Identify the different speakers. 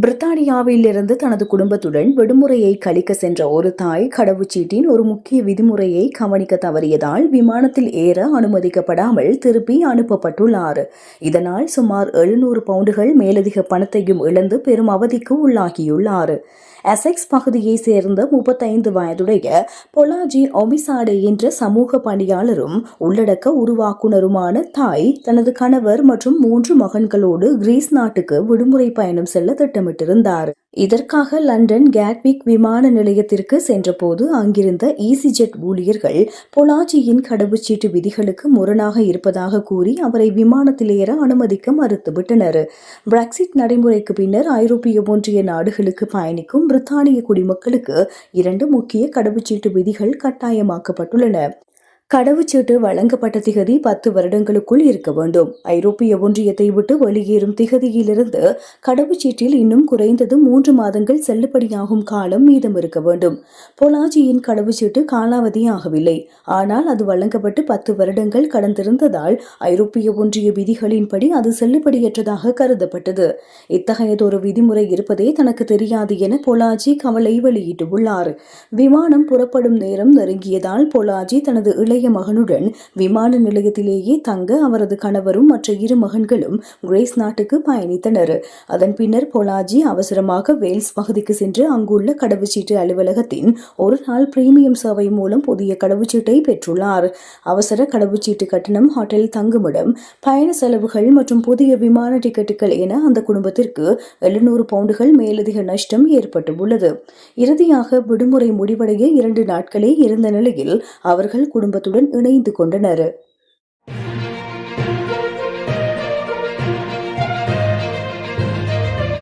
Speaker 1: பிரித்தானியாவிலிருந்து தனது குடும்பத்துடன் விடுமுறையை கழிக்க சென்ற ஒரு தாய் கடவுச்சீட்டின் ஒரு முக்கிய விதிமுறையை கவனிக்க தவறியதால் விமானத்தில் ஏற அனுமதிக்கப்படாமல் திருப்பி அனுப்பப்பட்டுள்ளார். இதனால் சுமார் 700 பவுண்டுகள் மேலதிக பணத்தையும் இழந்து பெரும் அவதிக்கு உள்ளாகியுள்ளார். எசெக்ஸ் பகுதியைச் சேர்ந்த 35 வயதுடைய பொலாஜி ஒமிசாடே என்ற சமூக பணியாளரும் உள்ளடக்க உருவாக்குனருமான தாய் தனது கணவர் மற்றும் 3 மகன்களோடு கிரீஸ் நாட்டுக்கு விடுமுறை பயணம் செல்ல திட்டமிட்டிருந்தார். இதற்காக லண்டன் கேட்விக் விமான நிலையத்திற்கு சென்றபோது அங்கிருந்த ஈசிஜெட் ஊழியர்கள் பொலாஜியின் கடவுச்சீட்டு விதிகளுக்கு முரணாக இருப்பதாக கூறி அவரை விமானத்தில் ஏற அனுமதிக்க மறுத்துவிட்டனர். பிரெக்சிட் நடைமுறைக்கு பின்னர் ஐரோப்பிய ஒன்றிய நாடுகளுக்கு பயணிக்கும் பிரித்தானிய குடிமக்களுக்கு 2 முக்கிய கடவுச்சீட்டு விதிகள் கட்டாயமாக்கப்பட்டுள்ளன. கடவுச்சீட்டு வழங்கப்பட்ட திகதி 10 வருடங்களுக்குள் இருக்க வேண்டும். ஐரோப்பிய ஒன்றியத்தை விட்டு வெளியேறும் திகதியிலிருந்து கடவுச்சீட்டில் இன்னும் குறைந்தது 3 மாதங்கள் செல்லுபடியாகும் காலம் மீதம் இருக்க வேண்டும். பொலாஜியின் கடவுச்சீட்டு காலாவதியாகவில்லை, ஆனால் அது வழங்கப்பட்டு 10 வருடங்கள் கடந்திருந்ததால் ஐரோப்பிய ஒன்றிய விதிகளின்படி அது செல்லுபடியற்றதாக கருதப்பட்டது. இத்தகையதொரு விதிமுறை இருப்பதே தனக்கு தெரியாது என பொலாஜி கவலை வெளியிட்டுள்ளார். விமானம் புறப்படும் நேரம் நெருங்கியதால் பொலாஜி தனது இளைய மகனுடன் விமான நிலையத்திலேயே தங்க அவரது கணவரும் மற்ற 2 மகன்களும் கிரேஸ் நாட்டுக்கு பயணித்தனர். அதன் பின்னர் பொலாஜி அவசரமாக வேல்ஸ் பகுதிக்கு சென்று அங்குள்ள கடவுச்சீட்டு அலுவலகத்தின் ஒரு நாள் பிரீமியம் சேவை மூலம் புதிய கடவுச்சீட்டை பெற்றுள்ளார். அவசர கடவுச்சீட்டு கட்டணம், ஹோட்டல் தங்குமிடம், பயண செலவுகள் மற்றும் புதிய விமான டிக்கெட்டுகள் என அந்த குடும்பத்திற்கு 700 பவுண்டுகள் மேலதிக நஷ்டம் ஏற்பட்டுள்ளது. இறுதியாக விடுமுறை முடிவடைய 2 நாட்களே இருந்த நிலையில் அவர்கள் குடும்பத்துடன் இணைந்து கொண்டனர்.